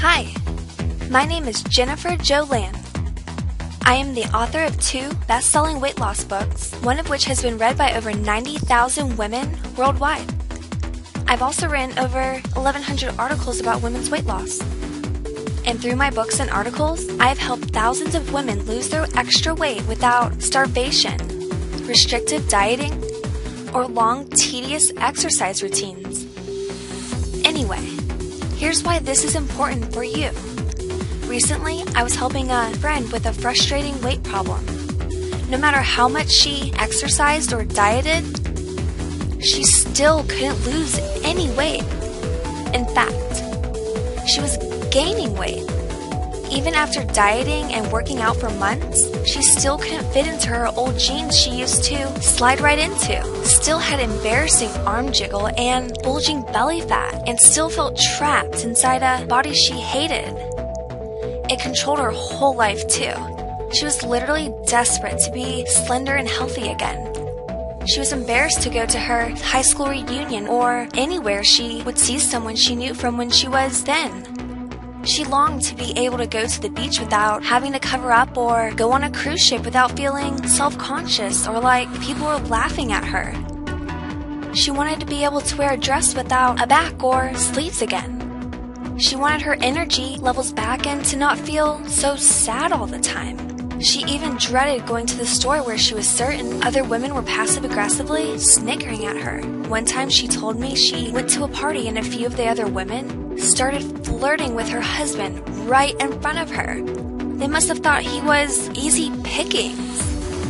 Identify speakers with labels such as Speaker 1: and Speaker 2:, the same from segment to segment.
Speaker 1: Hi, my name is Jennifer Jo Land. I am the author of 2 best-selling weight loss books, one of which has been read by over 90,000 women worldwide. I've also written over 1,100 articles about women's weight loss. And through my books and articles, I have helped thousands of women lose their extra weight without starvation, restrictive dieting, or long, tedious exercise routines. Anyway, here's why this is important for you. Recently, I was helping a friend with a frustrating weight problem. No matter how much she exercised or dieted, she still couldn't lose any weight. In fact, she was gaining weight. Even after dieting and working out for months, she still couldn't fit into her old jeans she used to slide right into, still had embarrassing arm jiggle and bulging belly fat, and still felt trapped inside a body she hated. It controlled her whole life too. She was literally desperate to be slender and healthy again. She was embarrassed to go to her high school reunion or anywhere she would see someone she knew from when she was 10. She longed to be able to go to the beach without having to cover up or go on a cruise ship without feeling self-conscious or like people were laughing at her. She wanted to be able to wear a dress without a back or sleeves again. She wanted her energy levels back and to not feel so sad all the time. She even dreaded going to the store where she was certain other women were passive-aggressively snickering at her. One time she told me she went to a party and a few of the other women started flirting with her husband right in front of her. They must have thought he was easy pickings,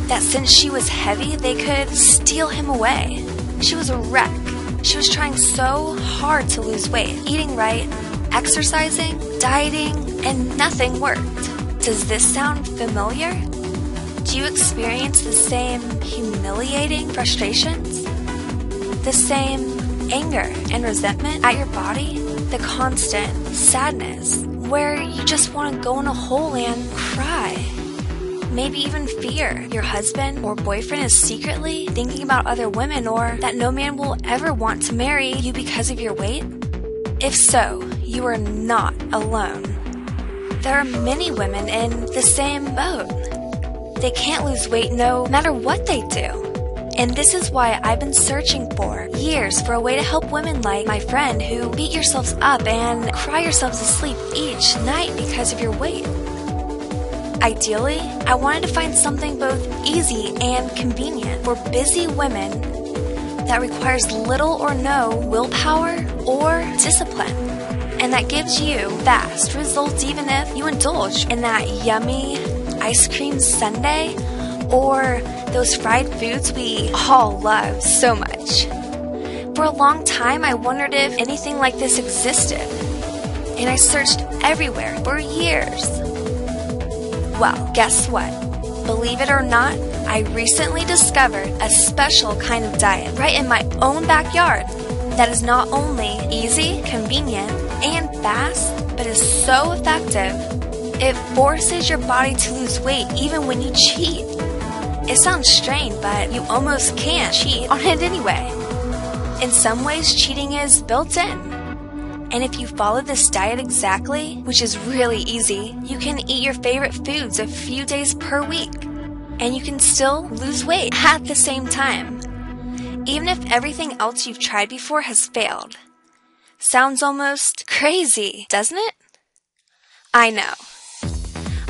Speaker 1: that since she was heavy, they could steal him away. She was a wreck. She was trying so hard to lose weight, eating right, exercising, dieting, and nothing worked. Does this sound familiar? Do you experience the same humiliating frustrations? The same anger and resentment at your body? The constant sadness where you just want to go in a hole and cry? Maybe even fear your husband or boyfriend is secretly thinking about other women, or that no man will ever want to marry you because of your weight? If so, you are not alone. There are many women in the same boat. They can't lose weight no matter what they do. And this is why I've been searching for years for a way to help women like my friend who beat yourselves up and cry yourselves to sleep each night because of your weight. Ideally, I wanted to find something both easy and convenient for busy women that requires little or no willpower or discipline, and that gives you fast results even if you indulge in that yummy ice cream sundae or those fried foods we all love so much. For a long time, I wondered if anything like this existed, and I searched everywhere for years. Well, guess what? Believe it or not, I recently discovered a special kind of diet right in my own backyard that is not only easy, convenient, and fast, but is so effective, it forces your body to lose weight even when you cheat. It sounds strange, but you almost can't cheat on it anyway. In some ways, cheating is built in. And if you follow this diet exactly, which is really easy, you can eat your favorite foods a few days per week. And you can still lose weight at the same time, even if everything else you've tried before has failed. Sounds almost crazy, doesn't it? I know.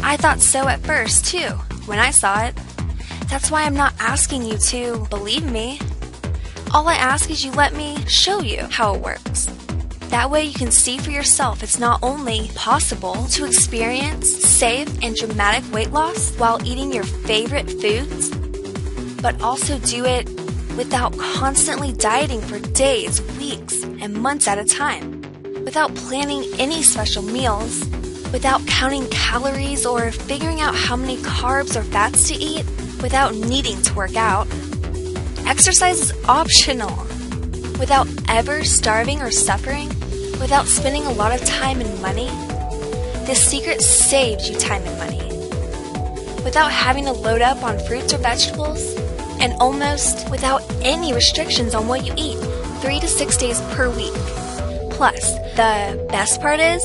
Speaker 1: I thought so at first, too, when I saw it. That's why I'm not asking you to believe me. All I ask is you let me show you how it works. That way you can see for yourself it's not only possible to experience safe and dramatic weight loss while eating your favorite foods, but also do it without constantly dieting for days, weeks, and months at a time, without planning any special meals, without counting calories or figuring out how many carbs or fats to eat, without needing to work out. Exercise is optional. Without ever starving or suffering, without spending a lot of time and money. This secret saves you time and money. Without having to load up on fruits or vegetables, and almost without any restrictions on what you eat, 3 to 6 days per week. Plus, the best part is,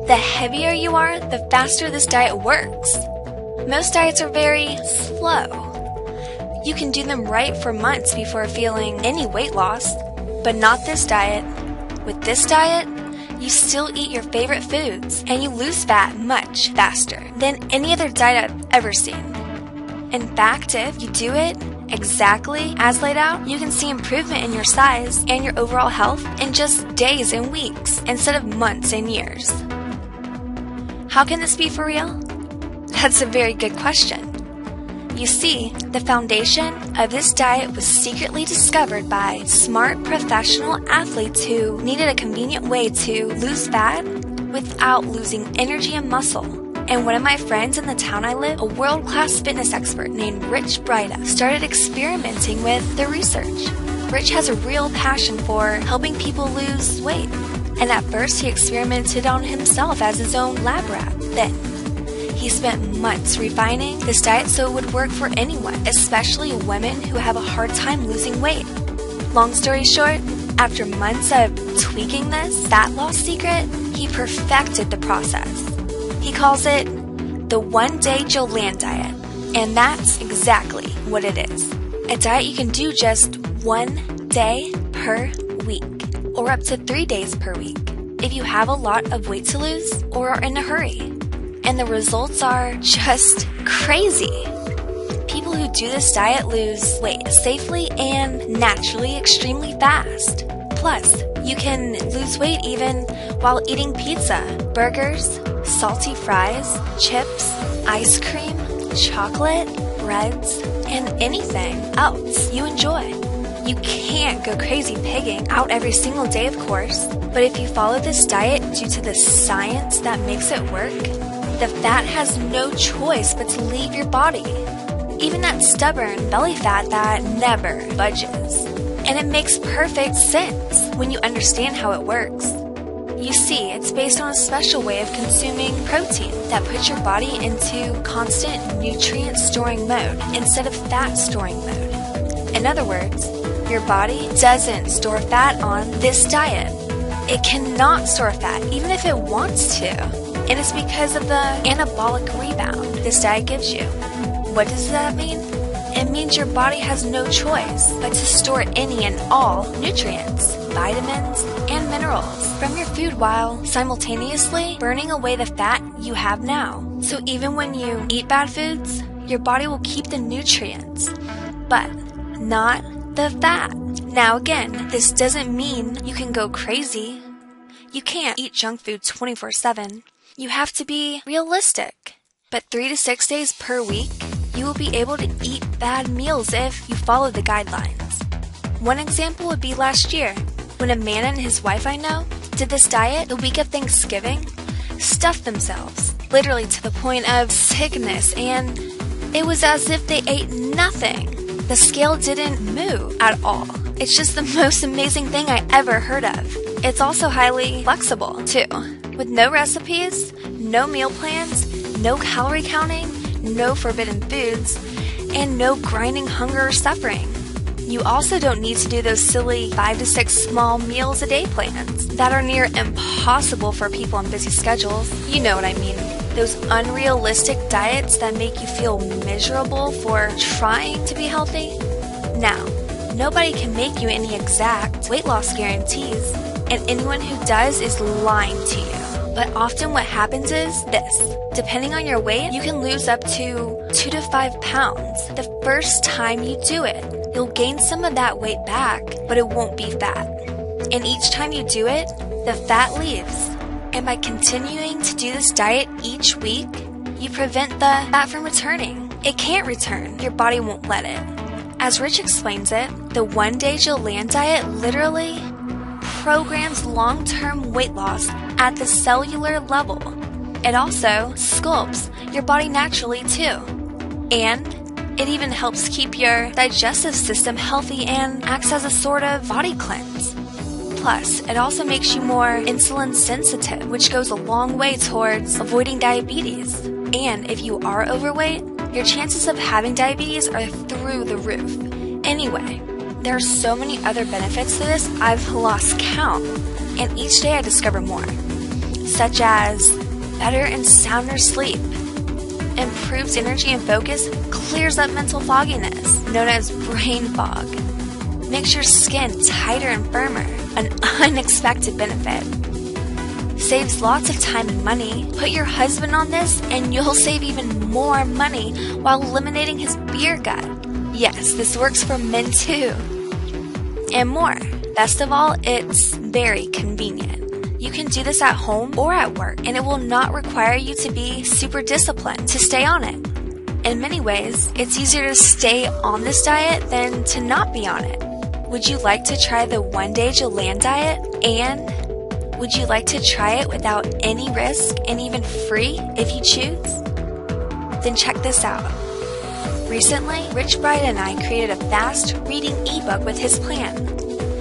Speaker 1: The heavier you are, the faster this diet works. Most diets are very slow. You can do them right for months before feeling any weight loss, but not this diet. With this diet, you still eat your favorite foods and you lose fat much faster than any other diet I've ever seen. In fact, if you do it exactly as laid out, you can see improvement in your size and your overall health in just days and weeks instead of months and years. How can this be for real? That's a very good question. You see, the foundation of this diet was secretly discovered by smart professional athletes who needed a convenient way to lose fat without losing energy and muscle. And one of my friends in the town I live, a world-class fitness expert named Rich Breida, started experimenting with the research. Rich has a real passion for helping people lose weight. And at first he experimented on himself as his own lab rat. Then he spent months refining this diet so it would work for anyone, especially women who have a hard time losing weight. Long story short, after months of tweaking this fat loss secret, he perfected the process. He calls it the one-day Jolanne diet, and that's exactly what it is. A diet you can do just 1 day per week, or up to 3 days per week, if you have a lot of weight to lose or are in a hurry. And the results are just crazy. People who do this diet lose weight safely and naturally extremely fast. Plus, you can lose weight even while eating pizza, burgers, salty fries, chips, ice cream, chocolate, breads, and anything else you enjoy. You can't go crazy pigging out every single day, of course, but if you follow this diet due to the science that makes it work, the fat has no choice but to leave your body. Even that stubborn belly fat that never budges. And it makes perfect sense when you understand how it works. You see, it's based on a special way of consuming protein that puts your body into constant nutrient storing mode instead of fat storing mode. In other words, your body doesn't store fat on this diet. It cannot store fat even if it wants to. And it's because of the anabolic rebound this diet gives you. What does that mean? It means your body has no choice but to store any and all nutrients, vitamins, and minerals from your food while simultaneously burning away the fat you have now. So even when you eat bad foods, your body will keep the nutrients, but not the fat. Now again, this doesn't mean you can go crazy. You can't eat junk food 24/7. You have to be realistic. But 3 to 6 days per week, you will be able to eat bad meals if you follow the guidelines. One example would be last year, when a man and his wife I know did this diet the week of Thanksgiving, stuffed themselves, literally to the point of sickness, and it was as if they ate nothing. The scale didn't move at all. It's just the most amazing thing I ever heard of. It's also highly flexible, too, with no recipes, no meal plans, no calorie counting, no forbidden foods, and no grinding hunger or suffering. You also don't need to do those silly 5 to 6 small meals a day plans that are near impossible for people on busy schedules. You know what I mean. Those unrealistic diets that make you feel miserable for trying to be healthy. Now, nobody can make you any exact weight loss guarantees, and anyone who does is lying to you. But often what happens is this. Depending on your weight, you can lose up to 2 to 5 pounds the first time you do it. You'll gain some of that weight back, but it won't be fat. And each time you do it, the fat leaves. And by continuing to do this diet each week, you prevent the fat from returning. It can't return. Your body won't let it. As Rich explains it, the one-day Jolanne diet literally programs long-term weight loss at the cellular level. It also sculpts your body naturally too. And it even helps keep your digestive system healthy and acts as a sort of body cleanse. Plus, it also makes you more insulin sensitive, which goes a long way towards avoiding diabetes. And if you are overweight, your chances of having diabetes are through the roof. Anyway, there are so many other benefits to this, I've lost count. And each day I discover more. such as better and sounder sleep, improves energy and focus, clears up mental fogginess, known as brain fog, makes your skin tighter and firmer, an unexpected benefit, saves lots of time and money. Put your husband on this and you'll save even more money while eliminating his beer gut. Yes, this works for men too. And more. Best of all, it's very convenient. You can do this at home or at work, and it will not require you to be super disciplined to stay on it. In many ways, it's easier to stay on this diet than to not be on it. Would you like to try the One Day Jolann diet? And would you like to try it without any risk and even free if you choose? Then check this out. Recently, Rich Bright and I created a fast reading ebook with his plan.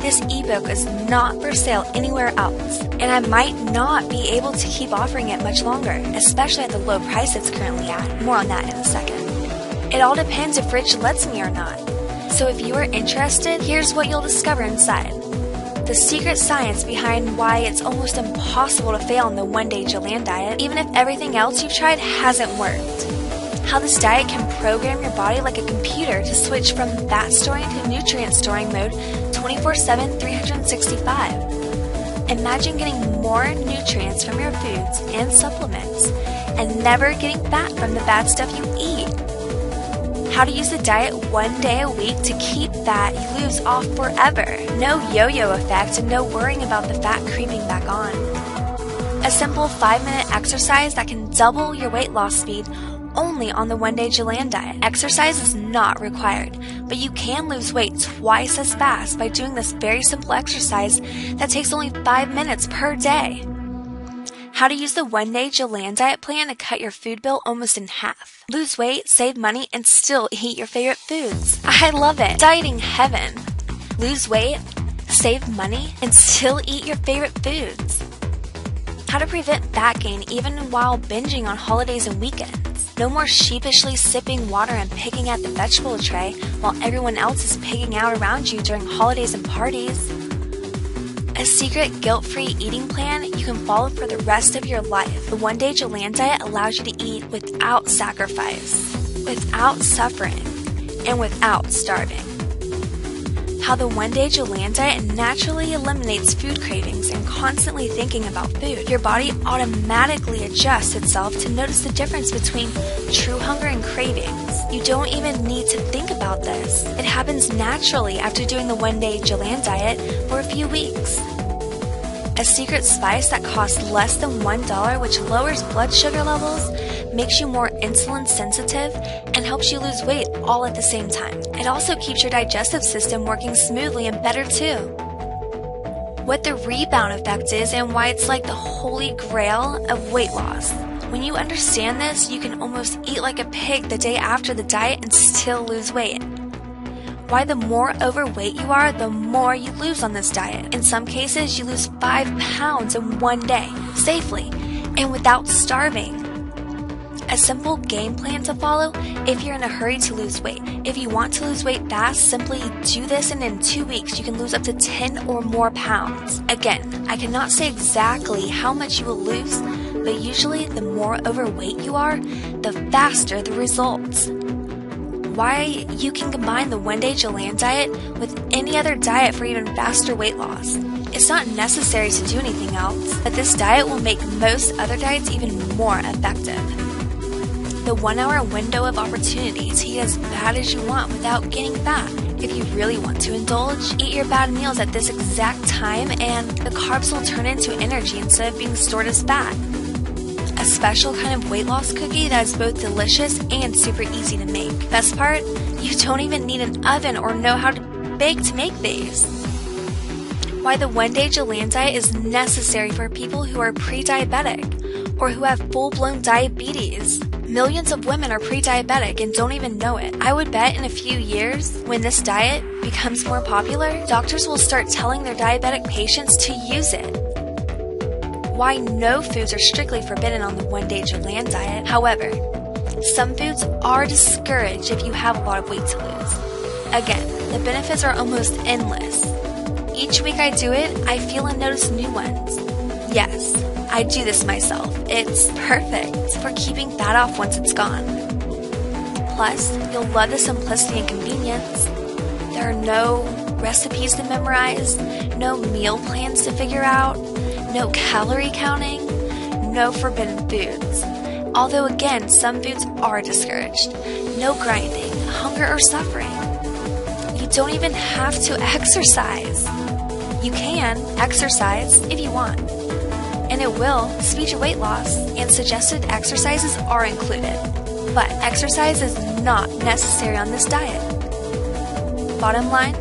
Speaker 1: This ebook is not for sale anywhere else, and I might not be able to keep offering it much longer, especially at the low price it's currently at. More on that in a second. It all depends if Rich lets me or not. So if you are interested, here's what you'll discover inside. The secret science behind why it's almost impossible to fail on the One Day Jolann diet, even if everything else you've tried hasn't worked. How this diet can program your body like a computer to switch from fat storing to nutrient storing mode 24/7, 365. Imagine getting more nutrients from your foods and supplements and never getting fat from the bad stuff you eat. How to use the diet 1 day a week to keep fat you lose off forever. No yo-yo effect and no worrying about the fat creeping back on. A simple 5-minute exercise that can double your weight loss speed only on the One Day Jolann diet. Exercise is not required, but you can lose weight twice as fast by doing this very simple exercise that takes only 5 minutes per day. How to use the One Day Jolann diet plan to cut your food bill almost in half. Lose weight, save money, and still eat your favorite foods. I love it. Dieting heaven. Lose weight, save money, and still eat your favorite foods. How to prevent fat gain even while binging on holidays and weekends. No more sheepishly sipping water and picking at the vegetable tray while everyone else is pigging out around you during holidays and parties. A secret guilt-free eating plan you can follow for the rest of your life. The One Day Jolann diet allows you to eat without sacrifice, without suffering, and without starving. How the One Day Jolann diet naturally eliminates food cravings and constantly thinking about food. Your body automatically adjusts itself to notice the difference between true hunger and cravings. You don't even need to think about this. It happens naturally after doing the One Day Jolann diet for a few weeks. A secret spice that costs less than $1, which lowers blood sugar levels, makes you more insulin sensitive, and helps you lose weight all at the same time. It also keeps your digestive system working smoothly and better too. What the rebound effect is and why it's like the holy grail of weight loss. When you understand this, you can almost eat like a pig the day after the diet and still lose weight. Why the more overweight you are, the more you lose on this diet. In some cases, you lose 5 pounds in 1 day, safely, and without starving. A simple game plan to follow if you're in a hurry to lose weight. If you want to lose weight fast, simply do this and in 2 weeks you can lose up to 10 or more pounds. Again, I cannot say exactly how much you will lose, but usually the more overweight you are, the faster the results. Why you can combine the One Day Jolann diet with any other diet for even faster weight loss. It's not necessary to do anything else, but this diet will make most other diets even more effective. The 1-hour window of opportunity to eat as bad as you want without getting fat. If you really want to indulge, eat your bad meals at this exact time and the carbs will turn into energy instead of being stored as fat. A special kind of weight loss cookie that is both delicious and super easy to make. Best part, you don't even need an oven or know how to bake to make these. Why the One Day Jolann diet is necessary for people who are pre-diabetic or who have full-blown diabetes. Millions of women are pre-diabetic and don't even know it. I would bet in a few years, when this diet becomes more popular, doctors will start telling their diabetic patients to use it. Why no foods are strictly forbidden on the One Day Jolann diet. However, some foods are discouraged if you have a lot of weight to lose. Again, the benefits are almost endless. Each week I do it, I feel and notice new ones. Yes, I do this myself. It's perfect for keeping fat off once it's gone. Plus, you'll love the simplicity and convenience. There are no recipes to memorize, no meal plans to figure out, no calorie counting, no forbidden foods. Although again, some foods are discouraged. No grinding, hunger, or suffering. You don't even have to exercise. You can exercise if you want, and it will speed your weight loss, and suggested exercises are included. But exercise is not necessary on this diet. Bottom line,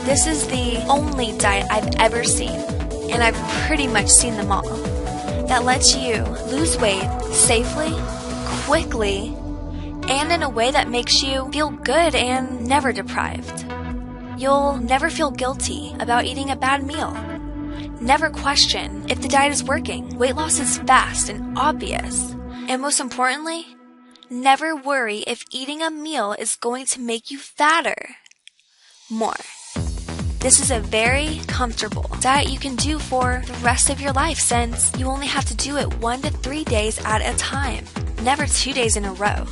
Speaker 1: this is the only diet I've ever seen, and I've pretty much seen them all, that lets you lose weight safely, quickly, and in a way that makes you feel good and never deprived. You'll never feel guilty about eating a bad meal. Never question if the diet is working. Weight loss is fast and obvious. And most importantly, never worry if eating a meal is going to make you fatter. More. This is a very comfortable diet you can do for the rest of your life, since you only have to do it 1 to 3 days at a time, never 2 days in a row.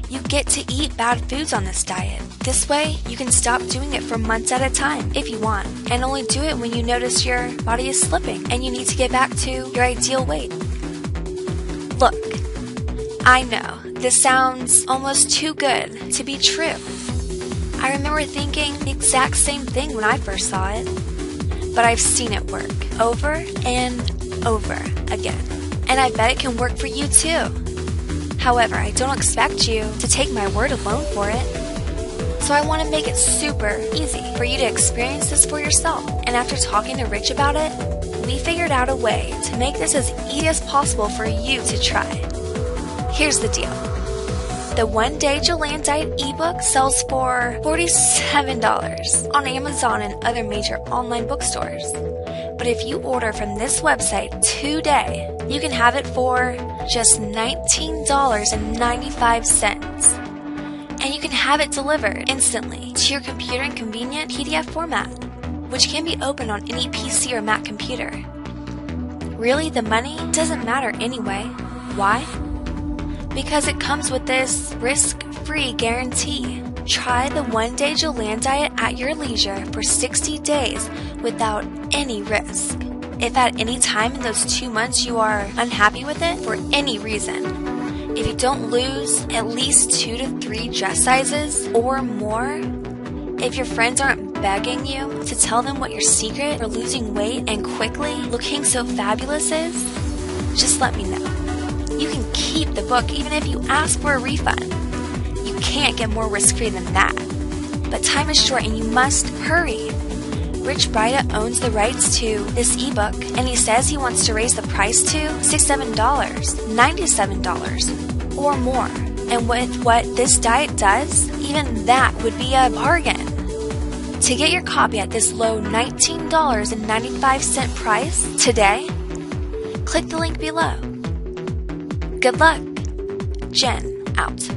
Speaker 1: You get to eat bad foods on this diet. This way, you can stop doing it for months at a time if you want, and only do it when you notice your body is slipping and you need to get back to your ideal weight. Look, I know this sounds almost too good to be true. I remember thinking the exact same thing when I first saw it, but I've seen it work over and over again, and I bet it can work for you too. However, I don't expect you to take my word alone for it. So I want to make it super easy for you to experience this for yourself. And after talking to Rich about it, we figured out a way to make this as easy as possible for you to try. Here's the deal. The One Day Jolanne Diet ebook sells for $47 on Amazon and other major online bookstores. But if you order from this website today, you can have it for just $19.95. And you can have it delivered instantly to your computer in convenient PDF format, which can be opened on any PC or Mac computer. Really, the money doesn't matter anyway. Why? Because it comes with this risk-free guarantee. Try the One Day Jolanne Diet at your leisure for 60 days without any risk. If at any time in those 2 months you are unhappy with it for any reason, if you don't lose at least 2 to 3 dress sizes or more, if your friends aren't begging you to tell them what your secret for losing weight and quickly looking so fabulous is, just let me know. You can keep the book even if you ask for a refund. You can't get more risk-free than that. But time is short and you must hurry. Rich Brida owns the rights to this ebook, and he says he wants to raise the price to $67, $97, or more. And with what this diet does, even that would be a bargain. To get your copy at this low $19.95 price today, click the link below. Good luck. Jen, out.